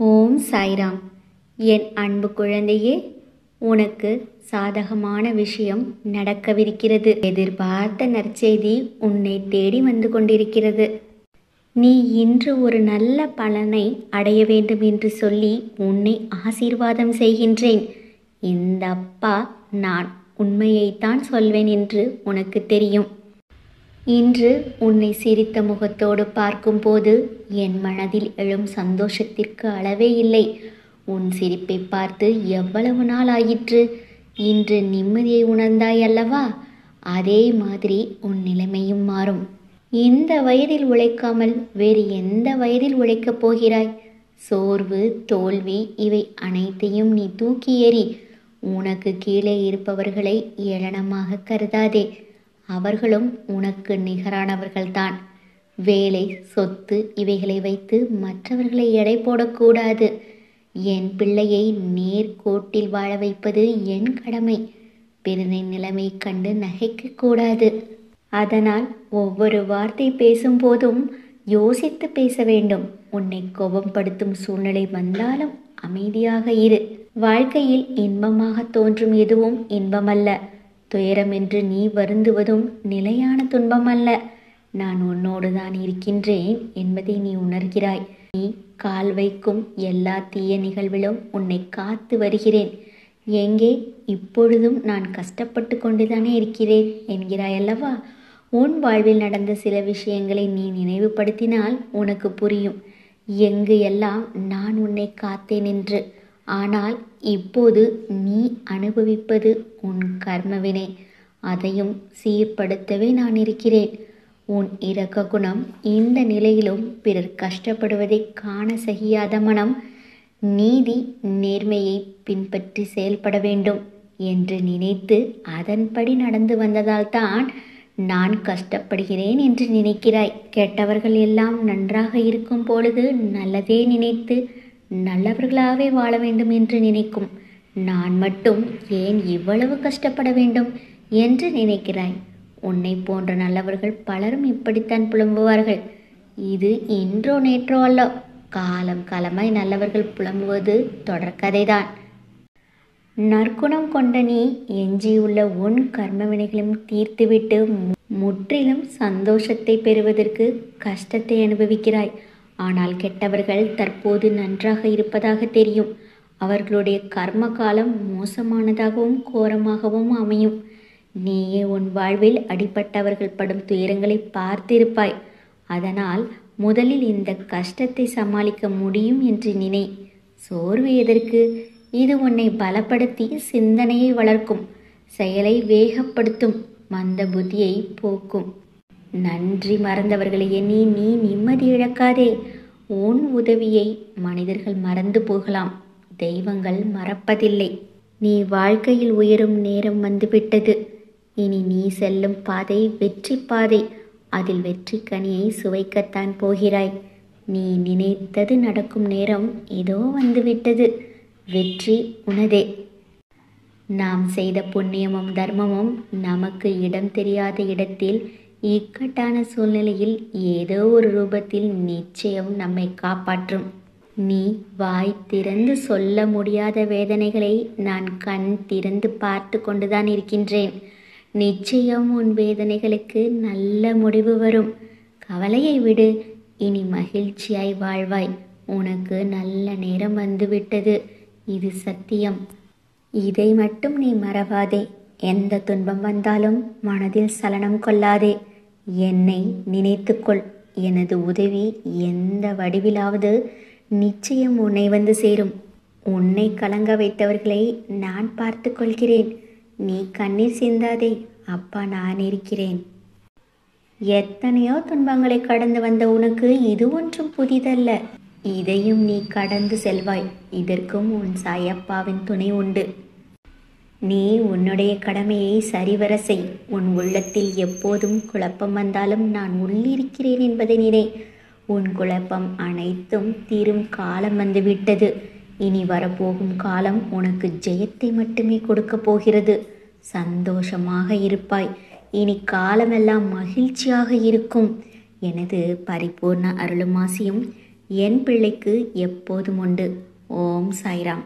ஓம் சாய்ராம். என் அன்பு குழந்தையே, உனக்கு சாதகமான விஷயம் நடக்கவிருக்கிறது. எதிர்பார்த்த நற்செய்தி உன்னை தேடி வந்து கொண்டிருக்கிறது. நீ இன்று ஒரு நல்ல பலனை அடைய வேண்டும் என்று சொல்லி உன்னை ஆசீர்வாதம் செய்கின்றேன். இந்த அப்பா நான் உண்மையைத்தான் சொல்வேன் என்று உனக்கு தெரியும். இன்று உன்னை சிரித்த முகத்தோடு பார்க்கும்போது என் மனதில் எழும் சந்தோஷத்திற்கு அளவே இல்லை. உன் சிரிப்பை பார்த்து எவ்வளவு நாள் ஆயிற்று. இன்று நிம்மதியை உணர்ந்தாய் அல்லவா? அதே மாதிரி உன் நிலைமையும் மாறும். இந்த வயதில் உழைக்காமல் வேறு எந்த வயதில் உழைக்கப் போகிறாய்? சோர்வு, தோல்வி இவை அனைத்தையும் நீ தூக்கி எறி. உனக்கு கீழே இருப்பவர்களை ஏளனமாக கருதாதே. அவர்களும் உனக்கு நிகரானவர்கள்தான். வேலை, சொத்து இவைகளை வைத்து மற்றவர்களை எடை போடக்கூடாது. என் பிள்ளையை நேர்கோட்டில் வாழ வைப்பது என் கடமை. பிறரின் நிலைமை கண்டு நகைக்கக்கூடாது. அதனால் ஒவ்வொரு வார்த்தை பேசும்போதும் யோசித்து பேச வேண்டும். உன்னை கோபப்படுத்தும் சூழ்நிலை வந்தாலும் அமைதியாக இரு. வாழ்க்கையில் இன்பமாக தோன்றும் எதுவும் இன்பமல்ல. துயரம் என்று நீ வருந்துவதும் நிலையான துன்பம் அல்ல. நான் உன்னோடு தான் இருக்கின்றேன் என்பதை நீ உணர்கிறாய். நீ கால் வைக்கும் எல்லா தீய நிகழ்விலும் உன்னை காத்து வருகிறேன். எங்கே இப்பொழுதும் நான் கஷ்டப்பட்டு கொண்டுதானே இருக்கிறேன் என்கிறாய் அல்லவா? உன் வாழ்வில் நடந்த சில விஷயங்களை நீ நினைவுபடுத்தினால் உனக்கு புரியும். எங்கு எல்லாம் நான் உன்னை காத்தேன் என்று. ஆனால் இப்போது நீ அனுபவிப்பது உன் கர்மவினை. அதையும் சீர்படுத்தவே நான் இருக்கிறேன். உன் இரக்க குணம் இந்த நிலையிலும் பிறர் கஷ்டப்படுவதை காண சகியாத மனம், நீதி நேர்மையை பின்பற்றி செயல்பட வேண்டும் என்று நினைத்து அதன்படி நடந்து வந்ததால் தான் நான் கஷ்டப்படுகிறேன் என்று நினைக்கிறாய். கெட்டவர்கள் எல்லாம் நன்றாக இருக்கும் பொழுது நல்லதே நினைத்து நல்லவர்களாகவே வாழ வேண்டும் என்று நினைக்கும் நான் மட்டும் ஏன் இவ்வளவு கஷ்டப்பட வேண்டும் என்று நினைக்கிறாய். உன்னை போன்ற நல்லவர்கள் பலரும் இப்படித்தான் புலம்புவார்கள். இது இன்றோ நேற்றோ அல்ல. காலம் காலமாய் நல்லவர்கள் புலம்புவது தொடர்கதைதான். நற்குணம் கொண்ட நீ எஞ்சியுள்ள உன் கர்ம வினைகளையும் தீர்த்துவிட்டு முற்றிலும் சந்தோஷத்தை பெறுவதற்கு கஷ்டத்தை அனுபவிக்கிறாய். ஆனால் கெட்டவர்கள் தற்போது நன்றாக இருப்பதாக தெரியும். அவர்களுடைய கர்ம காலம் மோசமானதாகவும் கோரமாகவும் அமையும். நீயே உன் வாழ்வில் அடிபட்டவர்கள் படும் துயரங்களை பார்த்திருப்பாய். அதனால் முதலில் இந்த கஷ்டத்தை சமாளிக்க முடியும் என்று நினை. சோர்வு எதற்கு? இது உன்னை பலப்படுத்தி சிந்தனையை வளர்க்கும், செயலை வேகப்படுத்தும், மந்த புத்தியை போக்கும். நன்றி மறந்தவர்களை எண்ணி நீ நிம்மதி இழக்காதே. உன் உதவியை மனிதர்கள் மறந்து போகலாம், தெய்வங்கள் மறப்பதில்லை. நீ வாழ்க்கையில் உயரும் நேரம் வந்துவிட்டது. இனி நீ செல்லும் பாதை வெற்றி பாதை. அதில் வெற்றி கனியை சுவைக்கத்தான் போகிறாய். நீ நினைத்தது நடக்கும் நேரம் இதோ வந்துவிட்டது. வெற்றி உனதே. நாம் செய்த புண்ணியமும் தர்மமும் நமக்கு இடம் தெரியாத இடத்தில் இக்கட்டான சூழ்நிலையில் ஏதோ ஒரு ரூபத்தில் நிச்சயம் நம்மை காப்பாற்றும். நீ வாய் திறந்து சொல்ல முடியாத வேதனைகளை நான் கண் திறந்து பார்த்து கொண்டுதான் இருக்கின்றேன். நிச்சயம் உன் வேதனைகளுக்கு நல்ல முடிவு வரும். கவலையை விடு. இனி மகிழ்ச்சியாய் வாழ்வாய். உனக்கு நல்ல நேரம் வந்துவிட்டது. இது சத்தியம். இதை மட்டும் நீ மறவாதே. எந்த துன்பம் வந்தாலும் மனதில் சலனம் கொள்ளாதே. என்னை நினைத்துக்கொள். எனது உதவி எந்த வடிவிலாவது நிச்சயம் உன்னை வந்து சேரும். உன்னை கலங்க வைத்தவர்களை நான் பார்த்து கொள்கிறேன். நீ கண்ணீர் சிந்தாதே. அப்பா நான் இருக்கிறேன். எத்தனையோ துன்பங்களை கடந்து வந்த உனக்கு இது ஒன்றும் புதிதல்ல. இதையும் நீ கடந்து செல்வாய். இதற்கும் உன் சாயப்பாவின் துணை உண்டு. நீ உன்னுடைய கடமையை சரிவர செய். உன் உள்ளத்தில் எப்போதும் குழப்பம் வந்தாலும் நான் உள்ளிருக்கிறேன் என்பதை நினை. உன் குழப்பம் அனைத்தும் தீரும் காலம் வந்துவிட்டது. இனி வரப்போகும் காலம் உனக்கு ஜெயத்தை மட்டுமே கொடுக்க போகிறது. சந்தோஷமாக இருப்பாய். இனி காலமெல்லாம் மகிழ்ச்சியாக இருக்கும். எனது பரிபூர்ண அருளுமாசியும் என் பிள்ளைக்கு எப்போதும் உண்டு. ஓம் சாய்ராம்.